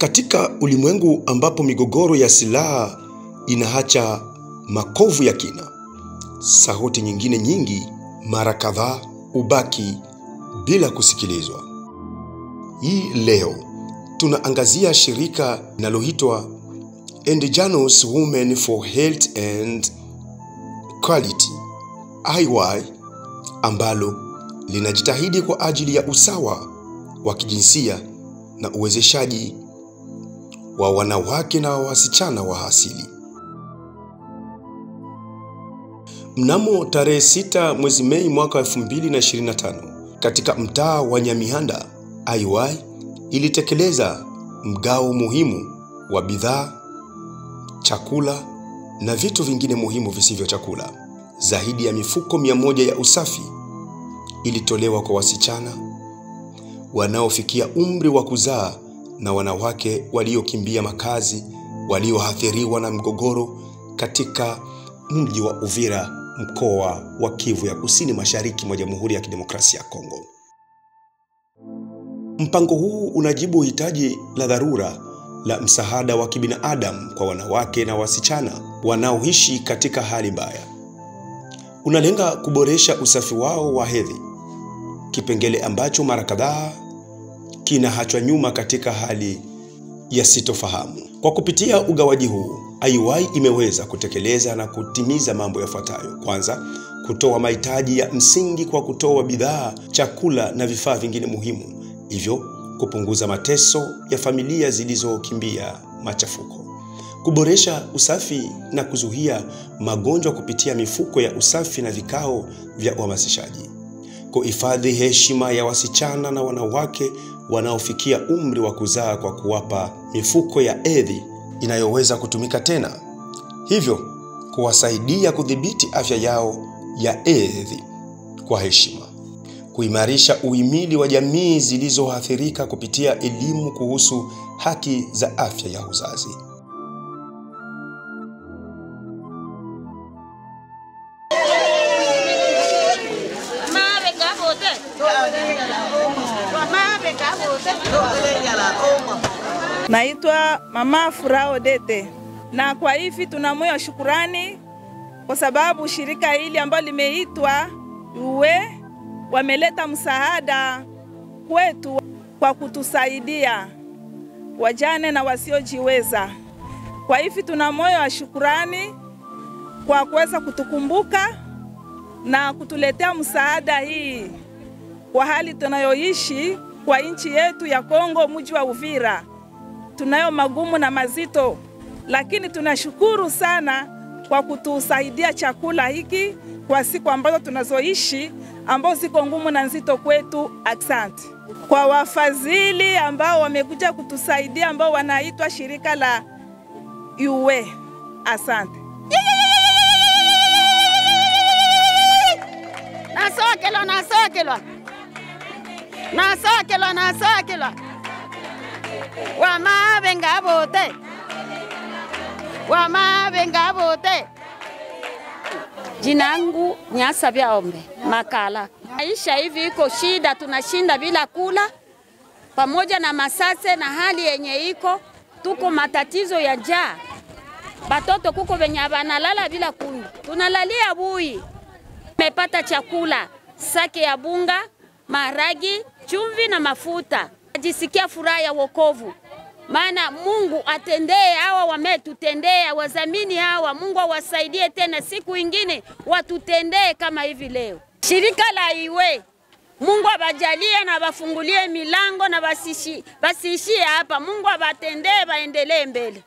Katika ulimwengu ambapo migogoro ya silaha inaacha makovu ya kina, sauti nyingine nyingi mara kadhaa ubaki bila kusikilizwa. Hii leo tunaangazia shirika linaloitwa Indigenous Women for Health and Equality IY, ambalo linajitahidi kwa ajili ya usawa wa kijinsia na uwezeshaji wa wanawake na wasichana wa asili. Mnamo tarehe 6 mwezi Mei mwaka 2025, katika mtaa wa Nyamihanda, IY ilitekeleza mgao muhimu wa bidhaa, chakula na vitu vingine muhimu visivyo chakula. Zaidi ya mifuko 100 ya usafi ilitolewa kwa wasichana wanaofikia umri wa kuzaa na wanawake waliokimbia makazi walioathiriwa na mgogoro katika mji wa Uvira, mkoa wa Kivu ya Kusini Mashariki mwa Jamhuri ya Kidemokrasia ya Kongo. Mpango huu unajibu hitaji la dharura la msaada wa kibinadamu kwa wanawake na wasichana wanaoishi katika hali mbaya. Unalenga kuboresha usafi wao wa hedhi, kipengele ambacho mara kadhaa kinaachwa nyuma katika hali ya sitofahamu. Kwa kupitia ugawaji huu, IY imeweza kutekeleza na kutimiza mambo yafuatayo. Kwanza, kutoa mahitaji ya msingi kwa kutoa bidhaa, chakula na vifaa vingine muhimu, hivyo kupunguza mateso ya familia zilizokimbia machafuko. Kuboresha usafi na kuzuia magonjwa kupitia mifuko ya usafi na vikao vya uhamasishaji. Kuhifadhi heshima ya wasichana na wanawake wanaofikia umri wa kuzaa kwa kuwapa mifuko ya hedhi inayoweza kutumika tena, hivyo kuwasaidia kudhibiti afya yao ya hedhi kwa heshima. Kuimarisha uhimili wa jamii zilizoathirika kupitia elimu kuhusu haki za afya ya uzazi. Naitwa Mama Furaha Odete, na kwa hivi tuna moyo wa shukrani kwa sababu shirika hili ambalo limeitwa UWE wameleta msaada kwetu kwa kutusaidia wajane na wasiojiweza. Kwa hivi tuna moyo wa shukrani kwa kuweza kutukumbuka na kutuletea msaada hii kwa hali tunayoishi kwa nchi yetu ya Kongo, mji wa Uvira. Tunayo magumu na mazito, lakini tunashukuru sana kwa kutusaidia chakula hiki kwa siku ambazo tunazoishi ambazo ziko ngumu na nzito kwetu. Asante kwa wafadhili ambao wamekuja kutusaidia ambao wanaitwa shirika la UWE. Asante. Nasokelwa wamabenga bote. Jina langu Nyasa Vyaombe Makala. Maisha hivi iko shida, tunashinda bila kula, pamoja na masase na hali yenye iko, tuko matatizo ya njaa. Batoto kuko venye banalala bila kunywa, tunalalia bui. Tumepata chakula, sake ya bunga, maragi, chumvi na mafuta. Najisikia furaha ya wokovu, maana Mungu atendee hawa wametutendea, wazamini hawa, Mungu awasaidie tena siku ingine watutendee kama hivi leo. Shirika la IWE, Mungu abajalie na bafungulie milango na basishie hapa. Mungu abatendee baendelee mbele.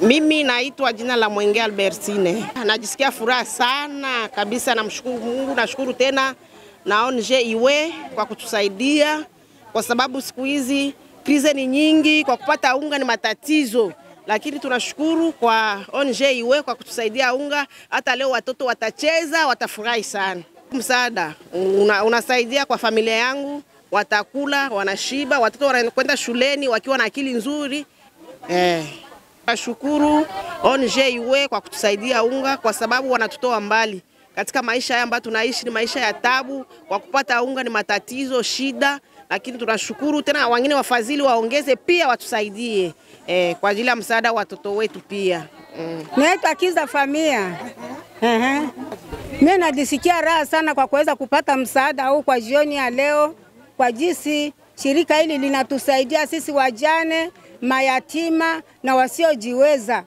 Mimi naitwa jina la Mwenge Albertine. Najisikia furaha sana kabisa, namshukuru Mungu, nashukuru tena na ONG IWE kwa kutusaidia, kwa sababu siku hizi krize ni nyingi, kwa kupata unga ni matatizo, lakini tunashukuru kwa ONG IWE kwa kutusaidia unga. Hata leo watoto watacheza, watafurahi sana. Msaada unasaidia kwa familia yangu, watakula, wanashiba, watoto wanakwenda shuleni wakiwa na akili nzuri. Nashukuru ONG IWE kwa kutusaidia unga, kwa sababu wanatutoa mbali. Katika maisha haya ambayo tunaishi ni maisha ya tabu, kwa kupata unga ni matatizo, shida, lakini tunashukuru tena. Wengine wafadhili waongeze pia watusaidie kwa ajili ya msaada wa watoto wetu pia. Naitwa Kiza Famia. Mimi najisikia raha sana kwa kuweza kupata msaada huu kwa jioni ya leo, kwa jinsi shirika hili linatusaidia sisi wajane, mayatima na wasiojiweza.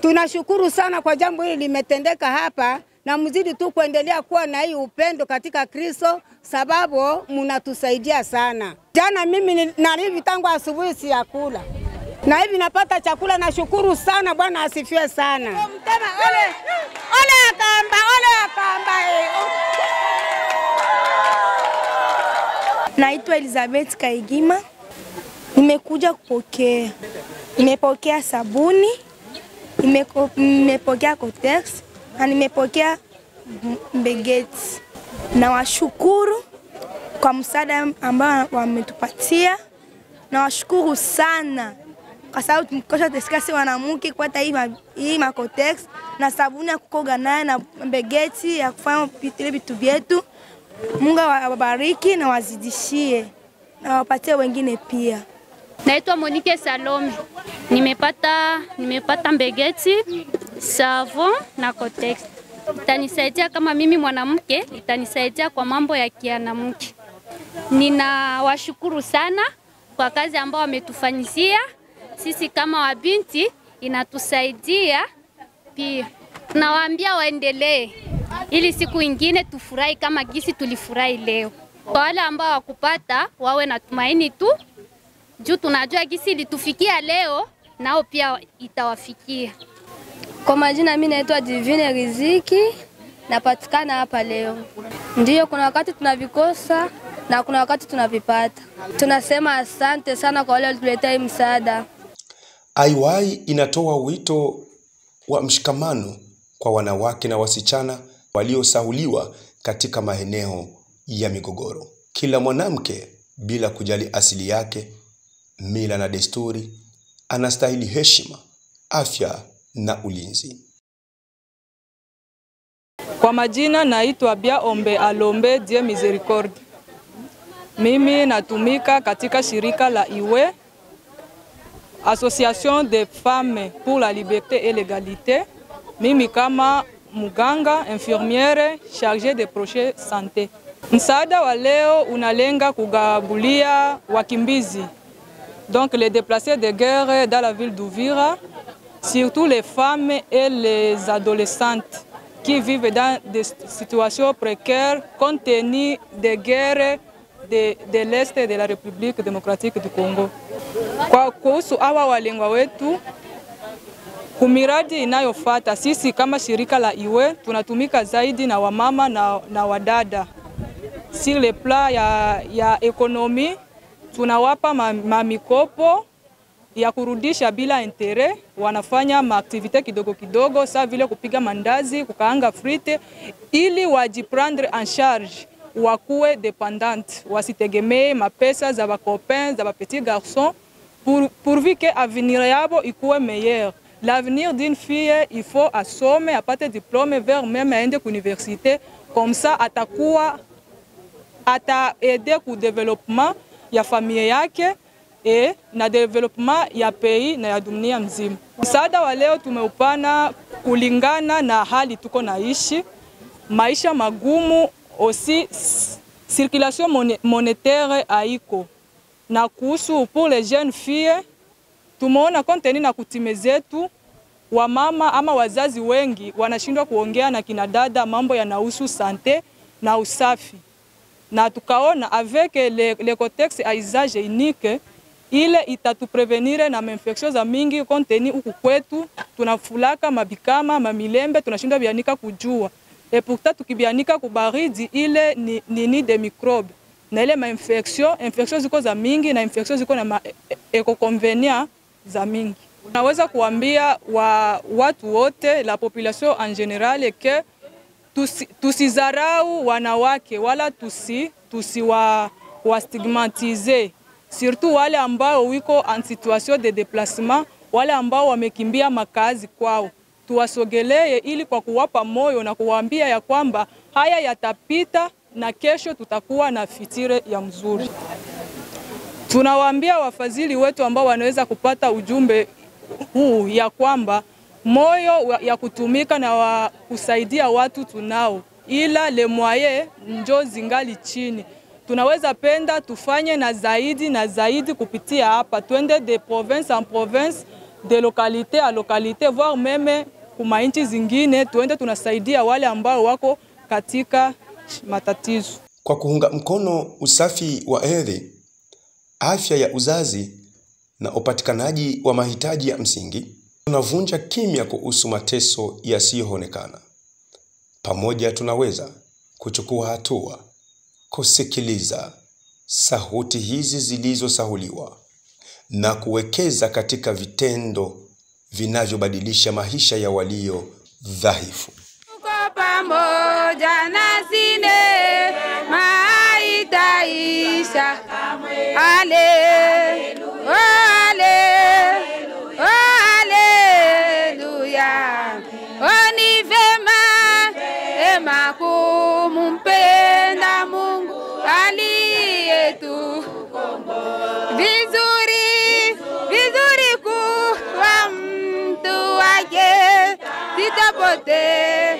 Tunashukuru sana kwa jambo hili limetendeka hapa, na mzidi tu kuendelea kuwa na hii upendo katika Kristo, sababu mnatusaidia sana. Jana mimi nalivi tangu asubuhi siyakula, na hivi napata chakula. Nashukuru sana, Bwana asifiwe sana. Mtema ole akamba. Naitwa Elizabeth Kaigima. Nimekuja kupokea. Nimepokea sabuni, nimepokea Kotex, na nimepokea mbegeti. Na washukuru kwa msaada ambao wametupatia. Na washukuru sana kwa sababu tumekosha tesikasi wanamke kupata hii makotex na sabuni ya kukoga naye na mbegeti ya kufanya vitu vyetu. Mungu awabariki na wazidishie na wapatie wengine pia. Naitwa Monique Salome. Nimepata mbegeti, savon na kotex. Itanisaidia kama mimi mwanamke, itanisaidia kwa mambo ya kianamke. Ninawashukuru sana kwa kazi ambao wametufanyisia. Sisi kama wabinti inatusaidia pia. Nawaambia waendelee ili siku ingine tufurahi kama gisi tulifurahi leo. Kwa wale ambao wakupata wawe na tumaini tu. Juu tunajua gisi ilitufikia leo nao pia itawafikia. Kwa majina mimi naitwa Divine Riziki, napatikana hapa leo. Ndiyo, kuna wakati tunavikosa na kuna wakati tunavipata. Tunasema asante sana kwa wale walituletea msaada. IY inatoa wito wa mshikamano kwa wanawake na wasichana waliosahuliwa katika maeneo ya migogoro. Kila mwanamke bila kujali asili yake, mila na desturi, anastahili heshima, afya na ulinzi. Kwa majina naitwa Bia Ombe Alombe Dieu Miséricorde. Mimi natumika katika shirika la IWE, Association des Femmes pour la Liberté et l'Égalité. Mimi kama muganga, infirmiere, chargée de projet santé. Msaada wa leo unalenga kugabulia wakimbizi, donc les déplacés de guerre dans la ville d'Uvira, surtout les femmes et les adolescentes qui vivent dans des situations précaires compte tenu des guerres de l'Est de la République démocratique du Congo. Kwa kuhusu hawa walengwa wetu, kumiradi inayofuata, sisi kama shirika la IWE tunatumika zaidi na wamama na wadada. Sur le plan ya ekonomi, tunawapa mamikopo ya kurudisha bila intere. Wanafanya maaktivite kidogo kidogo, saa vile kupiga mandazi, kukaanga frite, ili wajiprendre en charge, wakuwe dependante, wasitegemee mapesa za bakopens, za bapetits garçons, pourvu que avenir yabo ikuwe meilleur. L'avenir d'une fille, il faut assomme, apate diplôme, vers même aende université, comme ça ata-aider ku développement ya familia yake na development ya pays na ya dunia mzima. Msaada wa leo tumeupana kulingana na hali tuko naishi, maisha magumu, aussi circulation monétaire haiko. Na kuhusu pour les jeunes filles, tumeona konteni na kutime zetu, wamama ama wazazi wengi wanashindwa kuongea na kinadada mambo yanahusu sante na usafi. Na tukaona avec le contexte à usage unique, ile itatuprevenire na infection za mingi konteni huku kwetu, tunafulaka mabikama, mamilembe, tunashindwa bianika kujua. Et pourtant tukibianika kubaridi ile ni de microbe. Na ile infection ziko za mingi na infection ziko na eco-convenient za mingi. Naweza kuambia watu wote, la population en général, que tusizarau wanawake wala tusiwastigmatize, surtout wale ambao wiko en situation de déplacement, wale ambao wamekimbia makazi kwao. Tuwasogelee ili kwa kuwapa moyo na kuwaambia ya kwamba haya yatapita na kesho tutakuwa na fitire ya mzuri. Tunawaambia wafadhili wetu ambao wanaweza kupata ujumbe huu ya kwamba moyo ya kutumika na kusaidia watu tunao, ila le moyen njo zingali chini. Tunaweza penda tufanye na zaidi kupitia hapa, twende de province en province, de localité à localité, voire meme kuma nchi zingine, twende tunasaidia wale ambao wako katika matatizo. Kwa kuunga mkono usafi wa hedhi, afya ya uzazi na upatikanaji wa mahitaji ya msingi, tunavunja kimya kuhusu mateso yasiyoonekana. Pamoja tunaweza kuchukua hatua, kusikiliza sauti hizi zilizosahuliwa na kuwekeza katika vitendo vinavyobadilisha maisha ya walio dhaifu. Tuko pamoja na sine maitaisha. Haleluya. Oni vema kumpenda Mungu aliyetu. Vizuri kuwa mtu wake, sitapotea.